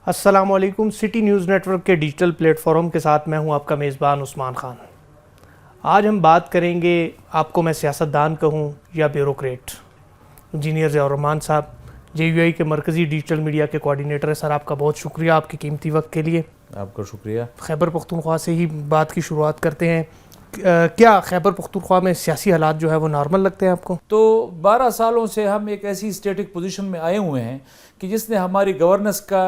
السلام علیکم. City news net work کے ڈیجیٹل پلیٹ فارم کے ساتھ میں ہوں آپ کا میزبان عثمان خان. آج ہم بات کریں گے, آپ کو میں سیاستدان کہوں یا بیوروکریٹ. انجینئر ضیاء الرحمان صاحب JUI کے مرکزی ڈیجیٹل میڈیا کے کوارڈینیٹر ہیں. سر آپ کا بہت شکریہ آپ کے قیمتی وقت کے لیے. آپ کا شکریہ. خیبر پختونخوا سے ہی بات کی شروعات کرتے ہیں. کیا خیبر پختونخوا میں سیاسی حالات جو ہے وہ نارمل لگتے ہیں آپ کو؟ تو 12 سالوں سے ہم ایک ایسی اسٹیٹک پوزیشن میں آئے ہوئے ہیں کہ جس نے ہماری گورننس کا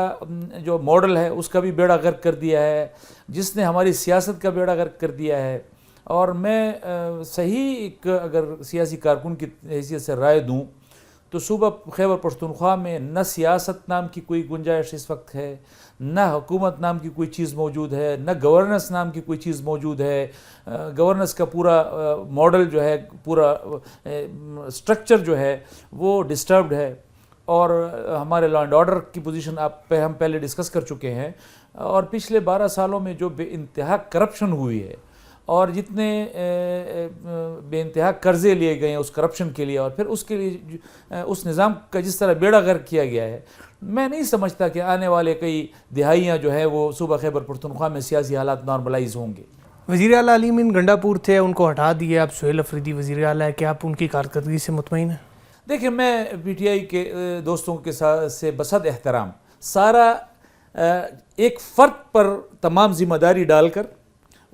جو ماڈل ہے اس کا بھی بیڑا غرق کر دیا ہے, جس نے ہماری سیاست کا بیڑا غرق کر دیا ہے. اور میں صحیح ایک اگر سیاسی کارکن کی حیثیت سے رائے دوں تو صوبہ خیبر پختونخوا میں نہ سیاست نام کی کوئی گنجائش اس وقت ہے, نہ حکومت نام کی کوئی چیز موجود ہے, نہ گورننس نام کی کوئی چیز موجود ہے. گورننس کا پورا ماڈل جو ہے, پورا سٹرکچر جو ہے وہ ڈسٹربڈ ہے. اور ہمارے لا اینڈ آرڈر کی پوزیشن ہم پہلے ڈسکس کر چکے ہیں. اور پچھلے 12 سالوں میں جو بے انتہا کرپشن ہوئی ہے اور جتنے بے انتہا قرضے لیے گئے ہیں اس کرپشن کے لیے, اور پھر اس کے لیے اس نظام کا جس طرح بیڑا غرق کیا گیا ہے, میں نہیں سمجھتا کہ آنے والے کئی دہائیاں جو ہے وہ صوبہ خیبر پختونخوا میں سیاسی حالات نارملائز ہوں گے. وزیر اعلیٰ علی امین گنڈاپور تھے, ان کو ہٹا دیے, اب سہیل افریدی وزیر اعلیٰ ہے. کیا آپ ان کی کارکردگی سے مطمئن ہیں؟ دیکھیں, میں PTI کے دوستوں کے ساتھ سے بصد احترام سارا ایک فرد پر تمام ذمہ داری ڈال کر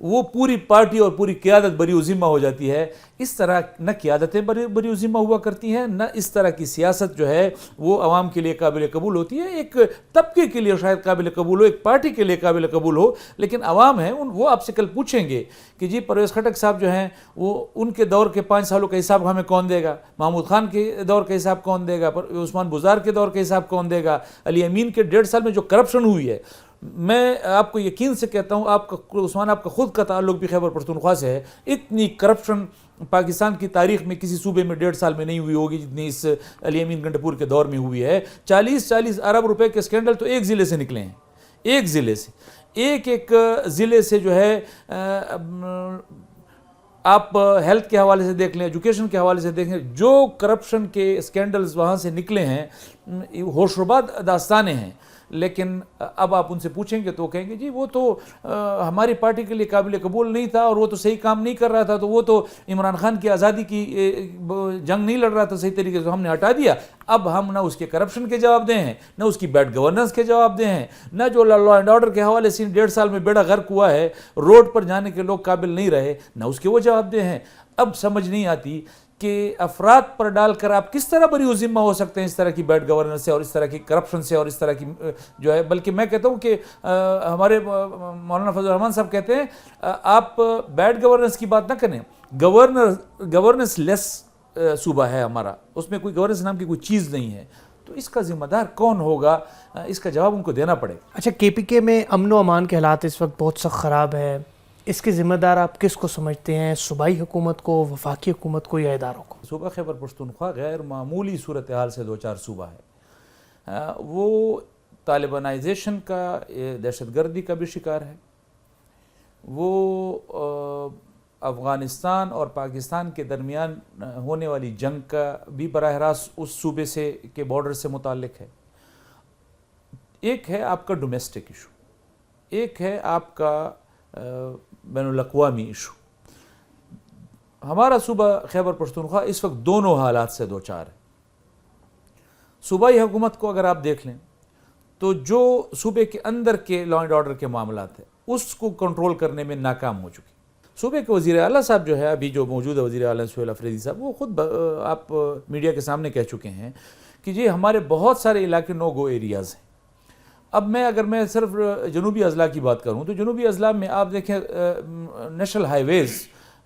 وہ پوری پارٹی اور پوری قیادت بری و ذمہ ہو جاتی ہے. اس طرح نہ قیادتیں بری و ذمہ ہوا کرتی ہیں, نہ اس طرح کی سیاست جو ہے وہ عوام کے لیے قابل قبول ہوتی ہے. ایک طبقے کے لیے شاید قابل قبول ہو, ایک پارٹی کے لیے قابل قبول ہو, لیکن عوام ہیں وہ آپ سے کل پوچھیں گے کہ جی پرویز خٹک صاحب جو ہیں وہ ان کے دور کے 5 سالوں کا حساب ہمیں کون دے گا, محمود خان کے دور کا حساب کون دے گا, عثمان بزار کے دور کا حساب کون دے گا, علی امین کے 1.5 سال میں جو کرپشن ہوئی ہے. میں آپ کو یقین سے کہتا ہوں, عثمان آپ کا خود کا تعلق بھی خیبر پختونخوا سے ہے, اتنی کرپشن پاکستان کی تاریخ میں کسی صوبے میں 1.5 سال میں نہیں ہوئی ہوگی جتنی اس علی امین گنڈاپور کے دور میں ہوئی ہے. 40 ارب روپے کے اسکینڈل تو ایک ضلع سے نکلے ہیں, ایک ضلع سے, ایک ضلع سے جو ہے. آپ ہیلتھ کے حوالے سے دیکھ لیں, ایجوکیشن کے حوالے سے دیکھ لیں, جو کرپشن کے اسکینڈلز وہاں سے نکلے ہیں ہوشرباد داستانیں ہیں. لیکن اب آپ ان سے پوچھیں گے تو کہیں گے جی وہ تو ہماری پارٹی کے لیے قابل قبول نہیں تھا, اور وہ تو صحیح کام نہیں کر رہا تھا, تو وہ تو عمران خان کی آزادی کی جنگ نہیں لڑ رہا تھا صحیح طریقے سے, ہم نے ہٹا دیا. اب ہم نہ اس کے کرپشن کے جواب دیں ہیں, نہ اس کی بیڈ گورننس کے جواب دیں ہیں, نہ جو لا اینڈ آرڈر کے حوالے سے 1.5 سال میں بیڑا غرق ہوا ہے, روڈ پر جانے کے لوگ قابل نہیں رہے, نہ اس کے وہ جواب دیں ہیں. اب سمجھ نہیں آتی کہ افراد پر ڈال کر آپ کس طرح بری و ذمہ ہو سکتے ہیں اس طرح کی بیڈ گورننس سے اور اس طرح کی کرپشن سے اور اس طرح کی جو ہے. بلکہ میں کہتا ہوں کہ ہمارے مولانا فضل الرحمان صاحب کہتے ہیں آپ بیڈ گورننس کی بات نہ کریں, گورننس لیس صوبہ ہے ہمارا, اس میں کوئی گورننس نام کی کوئی چیز نہیں ہے. تو اس کا ذمہ دار کون ہوگا, اس کا جواب ان کو دینا پڑے. اچھا, KPK میں امن و امان کے حالات اس وقت بہت سخت خراب ہے, اس کے ذمہ دار آپ کس کو سمجھتے ہیں, صوبائی حکومت کو, وفاقی حکومت کو, یا اداروں کو؟ صوبہ خیبر پختونخوا غیر معمولی صورتحال سے 2-4 صوبہ ہے. وہ طالبانائزیشن کا, دہشت گردی کا بھی شکار ہے, وہ افغانستان اور پاکستان کے درمیان ہونے والی جنگ کا بھی براہ راست اس صوبے سے کے بارڈر سے متعلق ہے. ایک ہے آپ کا ڈومیسٹک ایشو, ایک ہے آپ کا بین الاقوامی ایشو. ہمارا صوبہ خیبر پختونخوا اس وقت دونوں حالات سے دوچار ہے. صوبائی حکومت کو اگر آپ دیکھ لیں تو جو صوبے کے اندر کے لا اینڈ آرڈر کے معاملات ہیں اس کو کنٹرول کرنے میں ناکام ہو چکی. صوبے کے وزیر اعلیٰ صاحب جو ہے ابھی جو موجودہ وزیر اعلیٰ سہیل افریدی صاحب, وہ خود آپ میڈیا کے سامنے کہہ چکے ہیں کہ جی ہمارے بہت سارے علاقے نو گو ایریاز ہیں. اب اگر میں صرف جنوبی اضلاع کی بات کروں تو جنوبی اضلاع میں آپ دیکھیں نیشنل ہائی ویز,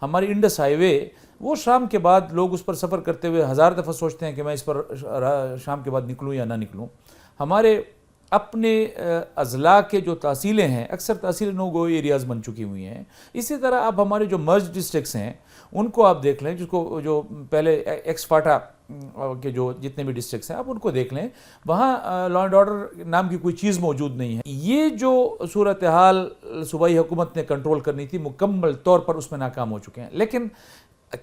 ہماری انڈس ہائی وے, وہ شام کے بعد لوگ اس پر سفر کرتے ہوئے 1000 دفعہ سوچتے ہیں کہ میں اس پر شام کے بعد نکلوں یا نہ نکلوں. ہمارے اپنے اضلاع کے جو تحصیلیں ہیں اکثر تحصیل نو گو ایریاز بن چکی ہوئی ہیں. اسی طرح آپ ہمارے جو مرج ڈسٹرکٹس ہیں ان کو آپ دیکھ لیں, جس کو جو پہلے ایکس فاٹا کے جو جتنے بھی ڈسٹرکٹس ہیں آپ ان کو دیکھ لیں, وہاں لا اینڈ آرڈر نام کی کوئی چیز موجود نہیں ہے. یہ جو صورتحال صوبائی حکومت نے کنٹرول کرنی تھی مکمل طور پر اس میں ناکام ہو چکے ہیں. لیکن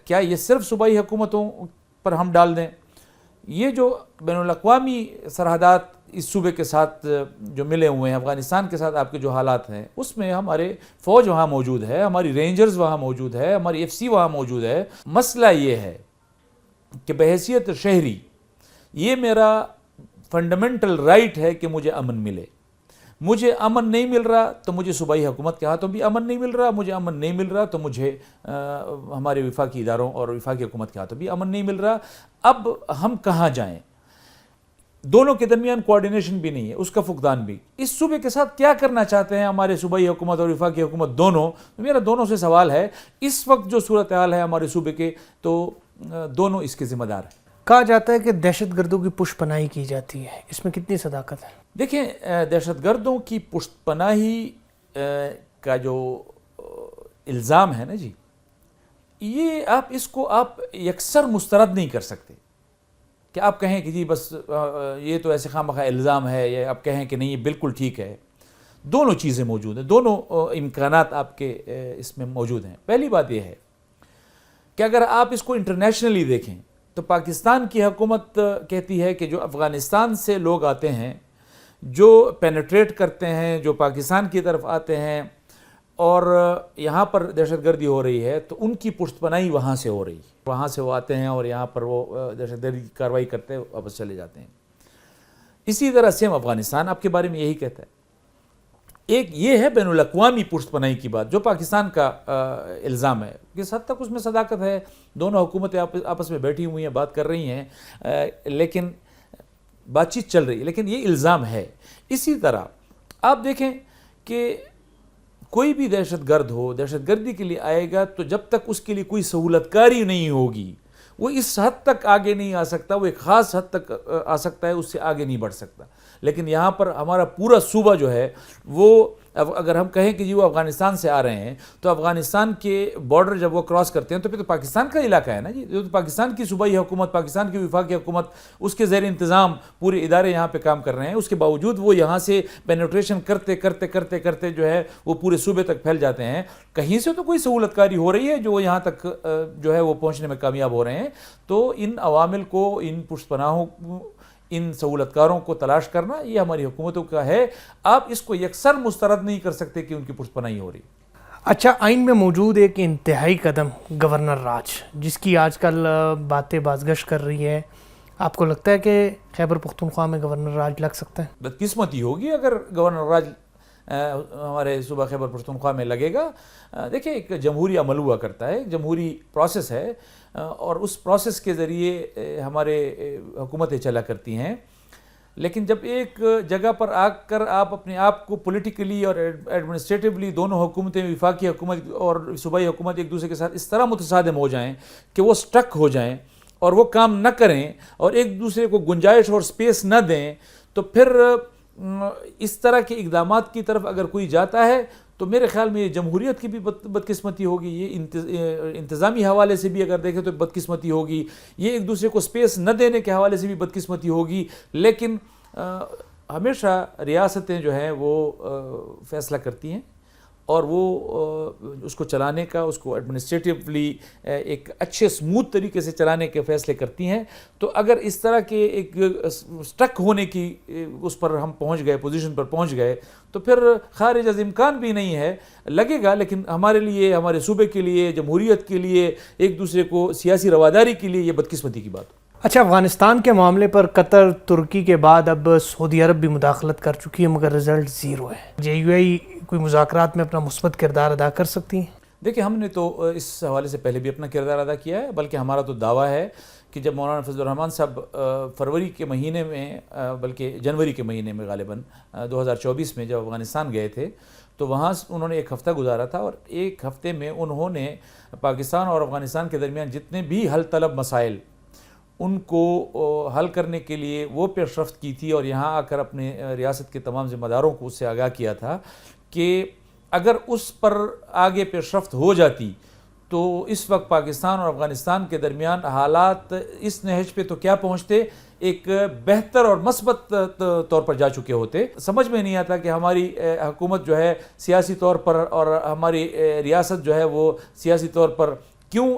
کیا یہ صرف صوبائی حکومتوں پر ہم ڈال دیں یہ جو بین الاقوامی سرحدات اس صوبے کے ساتھ جو ملے ہوئے ہیں، افغانستان کے ساتھ آپ کے جو حالات ہیں، اس میں ہمارے فوج وہاں موجود ہے، ہماری رینجرز وہاں موجود ہے، ہماری ایف سی وہاں موجود ہے۔ مسئلہ یہ ہے کہ بحیثیت شہری یہ میرا فنڈامنٹل رائٹ ہے کہ مجھے امن ملے۔ مجھے امن نہیں مل رہا تو مجھے صوبائی حکومت کے ہاتھوں بھی امن نہیں مل رہا، مجھے امن نہیں مل رہا تو مجھے ہمارے وفاقی اداروں اور وفاقی حکومت کے ہاتھوں بھی امن نہیں مل رہا۔ اب ہم کہاں جائیں؟ دونوں کے درمیان کوارڈینیشن بھی نہیں ہے، اس کا فقدان بھی۔ اس صوبے کے ساتھ کیا کرنا چاہتے ہیں ہمارے صوبائی حکومت اور وفاقی حکومت دونوں؟ میرا دونوں سے سوال ہے۔ اس وقت جو صورتحال ہے ہمارے صوبے کے، تو دونوں اس کے ذمہ دار ہیں۔ کہا جاتا ہے کہ دہشت گردوں کی پشت پناہی کی جاتی ہے، اس میں کتنی صداقت ہے؟ دیکھیں، دہشت گردوں کی پشت پناہی کا جو الزام ہے نا جی، یہ اس کو آپ یکسر مسترد نہیں کر سکتے کہ آپ کہیں کہ جی بس یہ تو ایسے خواہ مخواہ الزام ہے، یا آپ کہیں کہ نہیں یہ بالکل ٹھیک ہے۔ دونوں چیزیں موجود ہیں، دونوں امکانات آپ کے اس میں موجود ہیں۔ پہلی بات یہ ہے کہ اگر آپ اس کو انٹرنیشنلی دیکھیں تو پاکستان کی حکومت کہتی ہے کہ جو افغانستان سے لوگ آتے ہیں، جو پینیٹریٹ کرتے ہیں، جو پاکستان کی طرف آتے ہیں اور یہاں پر دہشت گردی ہو رہی ہے، تو ان کی پشت پناہی وہاں سے ہو رہی ہے۔ وہاں سے وہ آتے ہیں اور یہاں پر وہ دہشت گردی کی کارروائی کرتے ہیں، واپس چلے جاتے ہیں۔ اسی طرح سیم افغانستان آپ کے بارے میں یہی کہتا ہے۔ ایک یہ ہے بین الاقوامی پشت پناہی کی بات جو پاکستان کا الزام ہے، کس حد تک اس میں صداقت ہے؟ دونوں حکومتیں آپس میں بیٹھی ہوئی ہیں، بات کر رہی ہیں، لیکن بات چیت چل رہی ہے، لیکن یہ الزام ہے۔ اسی طرح آپ دیکھیں کہ کوئی بھی دہشت گرد ہو، دہشت گردی کے لیے آئے گا تو جب تک اس کے لیے کوئی سہولت کاری نہیں ہوگی، وہ اس حد تک آگے نہیں آ سکتا۔ وہ ایک خاص حد تک آ سکتا ہے، اس سے آگے نہیں بڑھ سکتا۔ لیکن یہاں پر ہمارا پورا صوبہ جو ہے وہ اگر ہم کہیں کہ جی وہ افغانستان سے آ رہے ہیں، تو افغانستان کے بارڈر جب وہ کراس کرتے ہیں تو پھر تو پاکستان کا علاقہ ہے نا جی، تو پاکستان کی صوبائی حکومت، پاکستان کی وفاقی حکومت، اس کے زیر انتظام پورے ادارے یہاں پہ کام کر رہے ہیں۔ اس کے باوجود وہ یہاں سے پینیٹریشن کرتے کرتے کرتے کرتے جو ہے وہ پورے صوبے تک پھیل جاتے ہیں۔ کہیں سے تو کوئی سہولت کاری ہو رہی ہے جو وہ یہاں تک جو ہے وہ پہنچنے میں کامیاب ہو رہے ہیں۔ تو ان عوامل کو، ان پشت پناہوں، ان سہولت کاروں کو تلاش کرنا یہ ہماری حکومتوں کا ہے۔ آپ اس کو یکسر مسترد نہیں کر سکتے کہ ان کی پشت پناہی ہو رہی۔ اچھا، آئین میں موجود ایک انتہائی قدم گورنر راج، جس کی آج کل باتیں بازگشت کر رہی ہے، آپ کو لگتا ہے کہ خیبر پختونخوا میں گورنر راج لگ سکتا ہے؟ بدقسمتی ہوگی اگر گورنر راج ہمارے صوبہ خیبر پختونخوا میں لگے گا۔ دیکھیں، ایک جمہوری عمل ہوا کرتا ہے، جمہوری پروسیس ہے، اور اس پروسیس کے ذریعے ہمارے حکومتیں چلا کرتی ہیں۔ لیکن جب ایک جگہ پر آ کر آپ اپنے آپ کو پولیٹیکلی اور ایڈمنسٹریٹولی، دونوں حکومتیں، وفاقی حکومت اور صوبائی حکومت، ایک دوسرے کے ساتھ اس طرح متصادم ہو جائیں کہ وہ سٹک ہو جائیں اور وہ کام نہ کریں اور ایک دوسرے کو گنجائش اور سپیس نہ دیں، تو پھر اس طرح کے اقدامات کی طرف اگر کوئی جاتا ہے تو میرے خیال میں یہ جمہوریت کی بھی بدقسمتی ہوگی، یہ انتظامی حوالے سے بھی اگر دیکھیں تو بدقسمتی ہوگی، یہ ایک دوسرے کو سپیس نہ دینے کے حوالے سے بھی بدقسمتی ہوگی۔ لیکن ہمیشہ ریاستیں جو ہیں وہ فیصلہ کرتی ہیں اور وہ اس کو چلانے کا، اس کو ایڈمنسٹریٹولی ایک اچھے اسموتھ طریقے سے چلانے کے فیصلے کرتی ہیں۔ تو اگر اس طرح کے ایک سٹک ہونے کی اس پر ہم پہنچ گئے، پوزیشن پر پہنچ گئے، تو پھر خارج از امکان بھی نہیں ہے، لگے گا، لیکن ہمارے لیے، ہمارے صوبے کے لیے، جمہوریت کے لیے، ایک دوسرے کو سیاسی رواداری کے لیے یہ بدقسمتی کی بات۔ اچھا، افغانستان کے معاملے پر قطر، ترکی کے بعد اب سعودی عرب بھی مداخلت کر چکی ہے، مگر رزلٹ زیرو ہے۔ جے یو آئی کوئی مذاکرات میں اپنا مثبت کردار ادا کر سکتی ہیں؟ دیکھیں، ہم نے تو اس حوالے سے پہلے بھی اپنا کردار ادا کیا ہے، بلکہ ہمارا تو دعویٰ ہے کہ جب مولانا فضل الرحمان صاحب فروری کے مہینے میں، بلکہ جنوری کے مہینے میں غالباً 2024 میں جب افغانستان گئے تھے، تو وہاں انہوں نے ایک ہفتہ گزارا تھا، اور ایک ہفتے میں انہوں نے پاکستان اور افغانستان کے درمیان جتنے بھی حل طلب مسائل ان کو حل کرنے کے لیے وہ پیش رفت کی تھی، اور یہاں آ کر اپنے ریاست کے تمام ذمہ داروں کو اس سے آگاہ کیا تھا کہ اگر اس پر آگے پیش رفت ہو جاتی تو اس وقت پاکستان اور افغانستان کے درمیان حالات اس نہج پہ تو کیا پہنچتے، ایک بہتر اور مثبت طور پر جا چکے ہوتے۔ سمجھ میں نہیں آتا کہ ہماری حکومت جو ہے سیاسی طور پر، اور ہماری ریاست جو ہے وہ سیاسی طور پر کیوں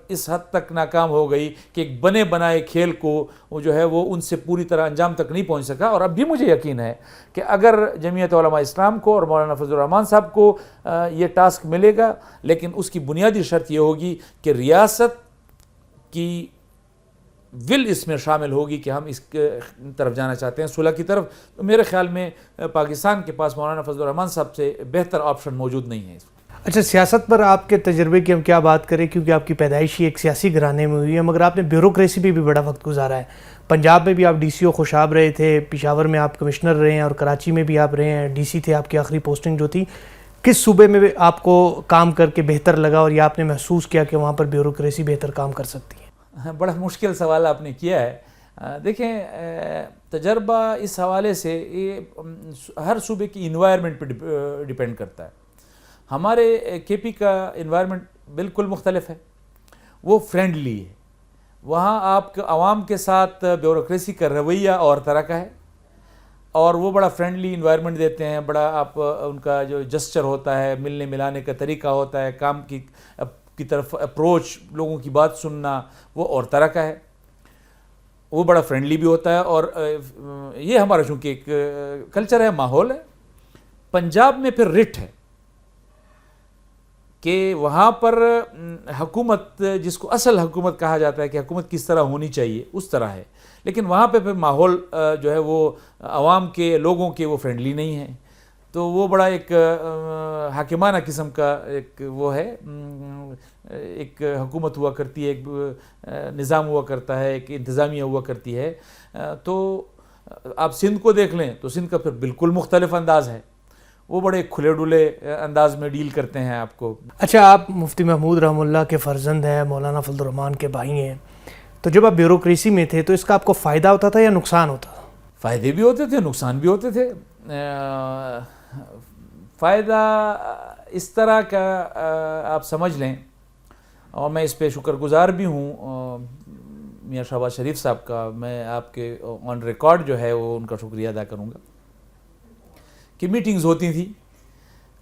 اس حد تک ناکام ہو گئی کہ ایک بنے بنائے کھیل کو وہ جو ہے وہ ان سے پوری طرح انجام تک نہیں پہنچ سکا. اور اب بھی مجھے یقین ہے کہ اگر جمعیت علماء اسلام کو اور مولانا فضل الرحمان صاحب کو یہ ٹاسک ملے گا، لیکن اس کی بنیادی شرط یہ ہوگی کہ ریاست کی ول اس میں شامل ہوگی کہ ہم اس طرف جانا چاہتے ہیں، صلح کی طرف. تو میرے خیال میں پاکستان کے پاس مولانا فضل الرحمان صاحب سے بہتر آپشن موجود نہیں ہے. اچھا، سیاست پر آپ کے تجربے کی ہم کیا بات کریں، کیونکہ آپ کی پیدائش ہی ایک سیاسی گھرانے میں ہوئی ہے، مگر آپ نے بیوروکریسی پہ بھی بڑا وقت گزارا ہے. پنجاب میں بھی آپ ڈی سی او خوشاب رہے تھے، پشاور میں آپ کمشنر رہے ہیں، اور کراچی میں بھی آپ رہے ہیں، ڈی سی تھے. آپ کی آخری پوسٹنگ جو تھی، کس صوبے میں آپ کو کام کر کے بہتر لگا اور یا آپ نے محسوس کیا کہ وہاں پر بیوروکریسی بہتر کام کر سکتی ہے؟ بڑا مشکل سوال آپ نے کیا ہے. دیکھیں، تجربہ اس حوالے سے یہ ہر صوبے کی انوائرمنٹ پہ ڈیپینڈ کرتا ہے. ہمارے کے پی کا انوائرمنٹ بالکل مختلف ہے، وہ فرینڈلی ہے. وہاں آپ کے عوام کے ساتھ بیوروکریسی کا رویہ اور طرح کا ہے، اور وہ بڑا فرینڈلی انوائرمنٹ دیتے ہیں. بڑا آپ ان کا جو جسچر ہوتا ہے، ملنے ملانے کا طریقہ ہوتا ہے، کام کی طرف اپروچ، لوگوں کی بات سننا، وہ اور طرح کا ہے. وہ بڑا فرینڈلی بھی ہوتا ہے. اور یہ ہمارا چونکہ ایک کلچر ہے، ماحول ہے. پنجاب میں پھر رٹ ہے کہ وہاں پر حکومت، جس کو اصل حکومت کہا جاتا ہے کہ حکومت کس طرح ہونی چاہیے، اس طرح ہے. لیکن وہاں پہ پھر ماحول جو ہے وہ عوام کے، لوگوں کے، وہ فرینڈلی نہیں ہے. تو وہ بڑا ایک حاکمانہ قسم کا ایک وہ ہے، ایک حکومت ہوا کرتی ہے، ایک نظام ہوا کرتا ہے، ایک انتظامیہ ہوا کرتی ہے. تو آپ سندھ کو دیکھ لیں تو سندھ کا پھر بالکل مختلف انداز ہے. وہ بڑے کھلے ڈلے انداز میں ڈیل کرتے ہیں آپ کو. اچھا، آپ مفتی محمود رحمہ اللہ کے فرزند ہیں، مولانا فضل الرحمان کے بھائی ہیں. تو جب آپ بیوروکریسی میں تھے تو اس کا آپ کو فائدہ ہوتا تھا یا نقصان ہوتا تھا؟ فائدے بھی ہوتے تھے، نقصان بھی ہوتے تھے. فائدہ اس طرح کا آپ سمجھ لیں، اور میں اس پہ شکر گزار بھی ہوں میاں شہباز شریف صاحب کا. میں آپ کے آن ریکارڈ جو ہے وہ ان کا شکریہ ادا کروں گا کہ میٹنگز ہوتی تھیں.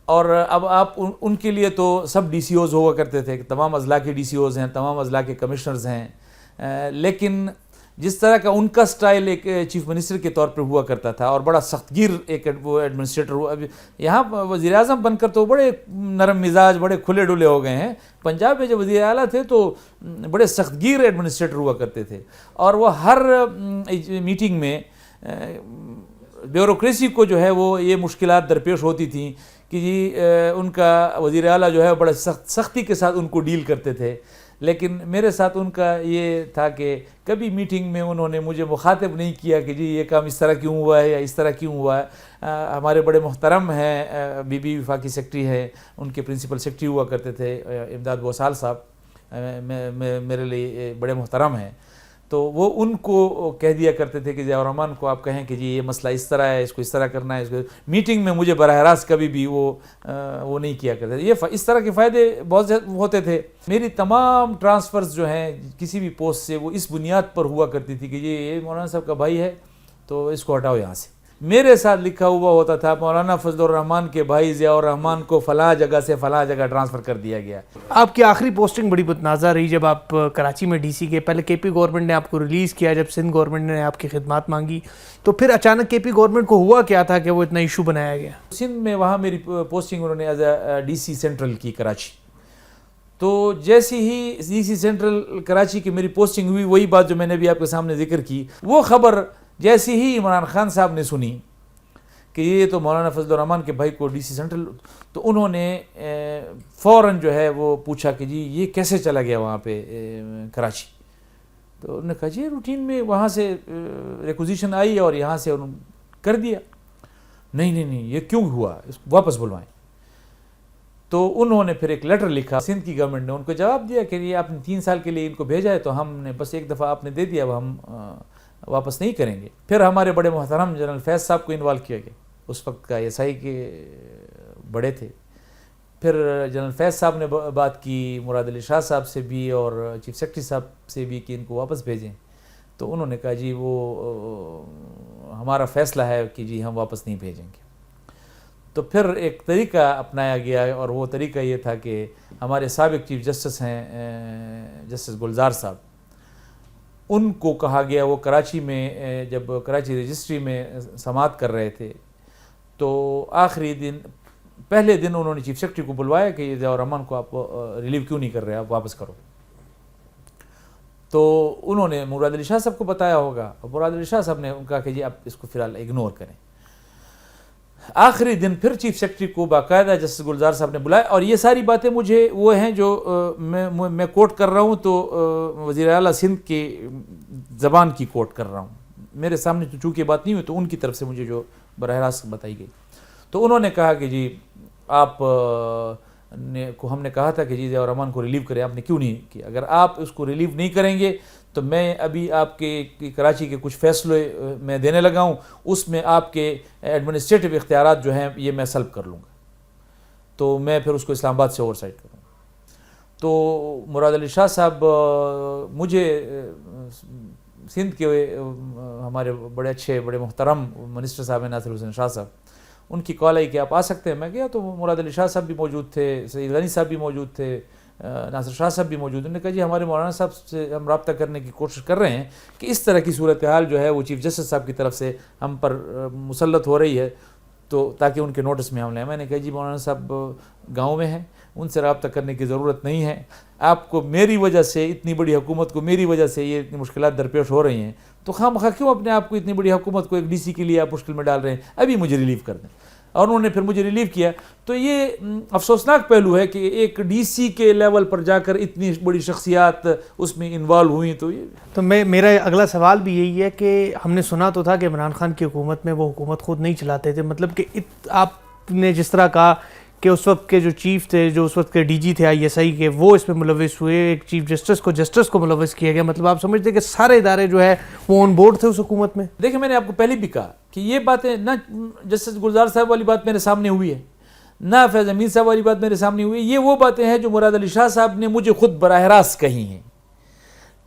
اور اب آپ ان کے لیے تو سب ڈی سی اوز ہوا کرتے تھے، تمام اضلاع کے ڈی سی اوز ہیں، تمام اضلاع کے کمشنرز ہیں. لیکن جس طرح کا ان کا سٹائل ایک چیف منسٹر کے طور پر ہوا کرتا تھا، اور بڑا سخت گیر ایک وہ ایڈمنسٹریٹر ہوا. اب یہاں وزیر اعظم بن کر تو بڑے نرم مزاج، بڑے کھلے ڈلے ہو گئے ہیں. پنجاب میں جب وزیر اعلیٰ تھے تو بڑے سخت گیر ایڈمنسٹریٹر ہوا کرتے تھے، اور وہ ہر میٹنگ میں بیوروکریسی کو جو ہے وہ یہ مشکلات درپیش ہوتی تھیں کہ جی ان کا وزیر اعلیٰ جو ہے بڑے سختی کے ساتھ ان کو ڈیل کرتے تھے. لیکن میرے ساتھ ان کا یہ تھا کہ کبھی میٹنگ میں انہوں نے مجھے مخاطب نہیں کیا کہ جی یہ کام اس طرح کیوں ہوا ہے یا اس طرح کیوں ہوا ہے. ہمارے بڑے محترم ہیں بی بی وفاقی سیکرٹری ہیں، ان کے پرنسپل سیکرٹری ہوا کرتے تھے امداد بوسال صاحب، میرے لیے بڑے محترم ہیں. تو وہ ان کو کہہ دیا کرتے تھے کہ ضیاء الرحمان کو آپ کہیں کہ جی یہ مسئلہ اس طرح ہے، اس کو اس طرح کرنا ہے. اس کو میٹنگ میں مجھے براہ راست کبھی بھی وہ نہیں کیا کرتے تھے. یہ اس طرح کے فائدے بہت ہوتے تھے. میری تمام ٹرانسفرز جو ہیں کسی بھی پوسٹ سے، وہ اس بنیاد پر ہوا کرتی تھی کہ جی یہ مولانا صاحب کا بھائی ہے تو اس کو ہٹاؤ یہاں سے. میرے ساتھ لکھا ہوا ہوتا تھا مولانا فضل الرحمان کے بھائی ضیاء الرحمان کو فلاں جگہ سے فلاں جگہ ٹرانسفر کر دیا گیا. آپ کی آخری پوسٹنگ بڑی متنازع رہی جب آپ کراچی میں ڈی سی کے. پہلے کے پی گورنمنٹ نے آپ کو ریلیز کیا، جب سندھ گورنمنٹ نے آپ کی خدمات مانگی تو پھر اچانک کے پی گورنمنٹ کو ہوا کیا تھا کہ وہ اتنا ایشو بنایا گیا؟ سندھ میں وہاں میری پوسٹنگ انہوں نے as A D C central کی کراچی. تو جیسی ہی ڈی سی سینٹرل کراچی کی میری پوسٹنگ ہوئی، وہی بات جو میں نے بھی آپ کے سامنے ذکر کی، وہ خبر جیسی ہی عمران خان صاحب نے سنی کہ یہ تو مولانا فضل الرحمان کے بھائی کو ڈی سی سینٹرل، تو انہوں نے فوراً جو ہے وہ پوچھا کہ جی یہ کیسے چلا گیا وہاں پہ کراچی. تو انہوں نے کہا جی روٹین میں وہاں سے ریکوزیشن آئی اور یہاں سے انہوں نے کر دیا. نہیں یہ کیوں ہوا، اس کو واپس بلوائیں. تو انہوں نے پھر ایک لیٹر لکھا، سندھ کی گورنمنٹ نے ان کو جواب دیا کہ یہ آپ نے 3 سال کے لیے ان کو بھیجا ہے تو ہم نے بس ایک دفعہ آپ نے دے دیا، اب ہم واپس نہیں کریں گے. پھر ہمارے بڑے محترم جنرل فیض صاحب کو انوالو کیا گیا، اس وقت کا ایس آئی کے بڑے تھے. پھر جنرل فیض صاحب نے بات کی مراد علی شاہ صاحب سے بھی اور چیف سیکرٹری صاحب سے بھی کہ ان کو واپس بھیجیں. تو انہوں نے کہا جی وہ ہمارا فیصلہ ہے کہ جی ہم واپس نہیں بھیجیں گے. تو پھر ایک طریقہ اپنایا گیا اور وہ طریقہ یہ تھا کہ ہمارے سابق چیف جسٹس ہیں جسٹس گلزار صاحب، ان کو کہا گیا، وہ کراچی میں جب کراچی رجسٹری میں سماعت کر رہے تھے تو آخری دن پہلے دن انہوں نے چیف سیکرٹری کو بلوایا کہ ضیاء الرحمن کو آپ ریلیو کیوں نہیں کر رہے، آپ واپس کرو. تو انہوں نے مراد علی شاہ صاحب کو بتایا ہوگا، اور مراد علی شاہ صاحب نے کہا کہ جی آپ اس کو فی الحال اگنور کریں. آخری دن پھر چیف سیکرٹری کو باقاعدہ جسٹس گلزار صاحب نے بلایا، اور یہ ساری باتیں مجھے وہ ہیں جو میں کوٹ کر رہا ہوں تو وزیر اعلیٰ سندھ کی زبان کی کوٹ کر رہا ہوں، میرے سامنے تو چونکہ بات نہیں ہوئی تو ان کی طرف سے مجھے جو براہ راست بتائی گئی. تو انہوں نے کہا کہ جی آپ کو ہم نے کہا تھا کہ جی ضیاء الرحمن کو ریلیو کریں، آپ نے کیوں نہیں کیا؟ اگر آپ اس کو ریلیو نہیں کریں گے تو میں ابھی آپ کے کراچی کے کچھ فیصلے میں دینے لگا ہوں، اس میں آپ کے ایڈمنسٹریٹو اختیارات جو ہیں یہ میں سلب کر لوں گا، تو میں پھر اس کو اسلام آباد سے اوور سائٹ کروں گا. تو مراد علی شاہ صاحب مجھے سندھ کے ہمارے بڑے اچھے بڑے محترم منسٹر صاحب ہیں ناصر حسین شاہ صاحب، ان کی کال آئی کہ آپ آ سکتے ہیں. میں گیا تو مراد علی شاہ صاحب بھی موجود تھے، سعید غنی صاحب بھی موجود تھے، ناصر شاہ صاحب بھی موجود. انہوں نے کہا جی ہمارے مولانا صاحب سے ہم رابطہ کرنے کی کوشش کر رہے ہیں کہ اس طرح کی صورتحال جو ہے وہ چیف جسٹس صاحب کی طرف سے ہم پر مسلط ہو رہی ہے تو تاکہ ان کے نوٹس میں ہم لیں. میں نے کہا جی مولانا صاحب گاؤں میں ہیں، ان سے رابطہ کرنے کی ضرورت نہیں ہے، آپ کو میری وجہ سے اتنی بڑی حکومت کو میری وجہ سے یہ اتنی مشکلات درپیش ہو رہی ہیں تو خواہ مخواہ کیوں اپنے آپ کو اتنی بڑی حکومت کو ایک ڈی سی کے لیے آپ مشکل میں ڈال رہے ہیں، ابھی مجھے ریلیو کر دیں. اور انہوں نے پھر مجھے ریلیو کیا. تو یہ افسوسناک پہلو ہے کہ ایک ڈی سی کے لیول پر جا کر اتنی بڑی شخصیات اس میں انوالو ہوئیں. تو میرا اگلا سوال بھی یہی ہے کہ ہم نے سنا تو تھا کہ عمران خان کی حکومت میں وہ حکومت خود نہیں چلاتے تھے، مطلب کہ آپ نے جس طرح کہا کہ اس وقت کے جو چیف تھے، جو اس وقت کے ڈی جی تھے ISI کے، وہ اس میں ملوث ہوئے، ایک چیف جسٹس کو ملوث کیا گیا، مطلب آپ سمجھتے کہ سارے ادارے جو ہے وہ آن بورڈ تھے اس حکومت میں؟ دیکھیں میں نے آپ کو پہلے بھی کہا کہ یہ باتیں نہ جسٹس گلزار صاحب والی بات میرے سامنے ہوئی ہے، نہ فیض امین صاحب والی بات میرے سامنے ہوئی ہے، یہ وہ باتیں ہیں جو مراد علی شاہ صاحب نے مجھے خود براہ راست کہی ہیں.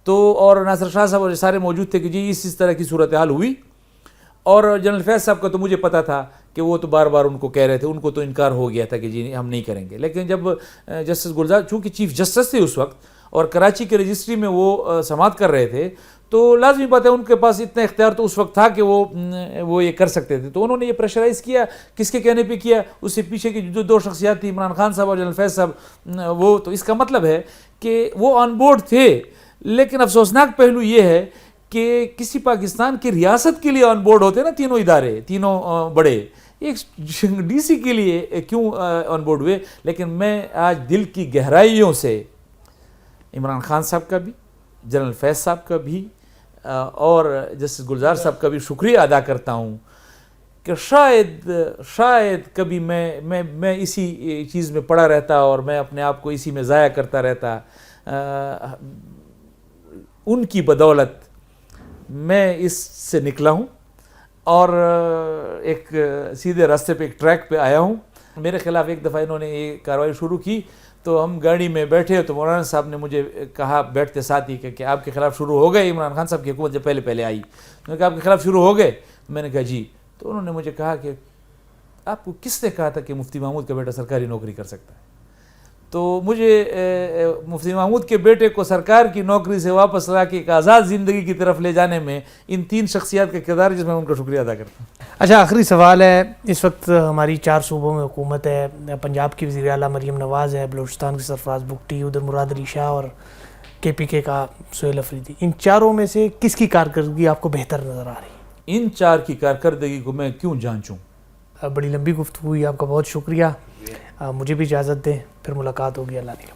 تو اور ناصر شاہ صاحب اور سارے موجود تھے کہ جی اس طرح کی صورتحال ہوئی. اور جنرل فیض صاحب کا تو مجھے پتا تھا کہ وہ تو بار بار ان کو کہہ رہے تھے، ان کو تو انکار ہو گیا تھا کہ جی ہم نہیں کریں گے. لیکن جب جسٹس گلزار چونکہ چیف جسٹس تھے اس وقت اور کراچی کے رجسٹری میں وہ سماعت کر رہے تھے تو لازمی بات ہے ان کے پاس اتنا اختیار تو اس وقت تھا کہ وہ یہ کر سکتے تھے. تو انہوں نے یہ پریشرائز کیا، کس کے کہنے پہ کیا؟ اس سے پیچھے کی جو دو شخصیات تھیں عمران خان صاحب اور جنرل فیض صاحب، وہ تو اس کا مطلب ہے کہ وہ آن بورڈ تھے. لیکن افسوسناک پہلو یہ ہے کہ کسی پاکستان کی ریاست کے لیے آن بورڈ ہوتے نا تینوں ادارے، تینوں بڑے، ایک ڈی سی کے لیے کیوں آن بورڈ ہوئے؟ لیکن میں آج دل کی گہرائیوں سے عمران خان صاحب کا بھی، جنرل فیض صاحب کا بھی اور جسٹس گلزار صاحب کا بھی شکریہ ادا کرتا ہوں کہ شاید کبھی میں اسی چیز میں پڑا رہتا اور میں اپنے آپ کو اسی میں ضائع کرتا رہتا. ان کی بدولت میں اس سے نکلا ہوں اور ایک سیدھے راستے پہ ایک ٹریک پہ آیا ہوں. میرے خلاف ایک دفعہ انہوں نے یہ کارروائی شروع کی تو ہم گاڑی میں بیٹھے تو مولانا صاحب نے مجھے کہا بیٹھتے ساتھ ہی کہ آپ کے خلاف شروع ہو گئے. عمران خان صاحب کی حکومت جب پہلے آئی میں نے کہا آپ کے خلاف شروع ہو گئے؟ میں نے کہا جی. تو انہوں نے مجھے کہا کہ آپ کو کس نے کہا تھا کہ مفتی محمود کا بیٹا سرکاری نوکری کر سکتا ہے؟ تو مجھے مفتی محمود کے بیٹے کو سرکار کی نوکری سے واپس لا کے ایک آزاد زندگی کی طرف لے جانے میں ان تین شخصیات کا کردار جس میں ان کا شکریہ ادا کرتا ہوں. اچھا آخری سوال ہے، اس وقت ہماری 4 صوبوں میں حکومت ہے، پنجاب کی وزیر اعلیٰ مریم نواز ہے، بلوچستان کے سرفراز بگٹی، ادھر مراد علی شاہ اور KPK کا سہیل افریدی. ان چاروں میں سے کس کی کارکردگی آپ کو بہتر نظر آ رہی ہے؟ ان 4 کی کارکردگی کو میں کیوں جانچوں؟ بڑی لمبی گفتگو ہوئی، آپ کا بہت شکریہ. مجھے بھی اجازت دیں، پھر ملاقات ہوگی. اللہ نے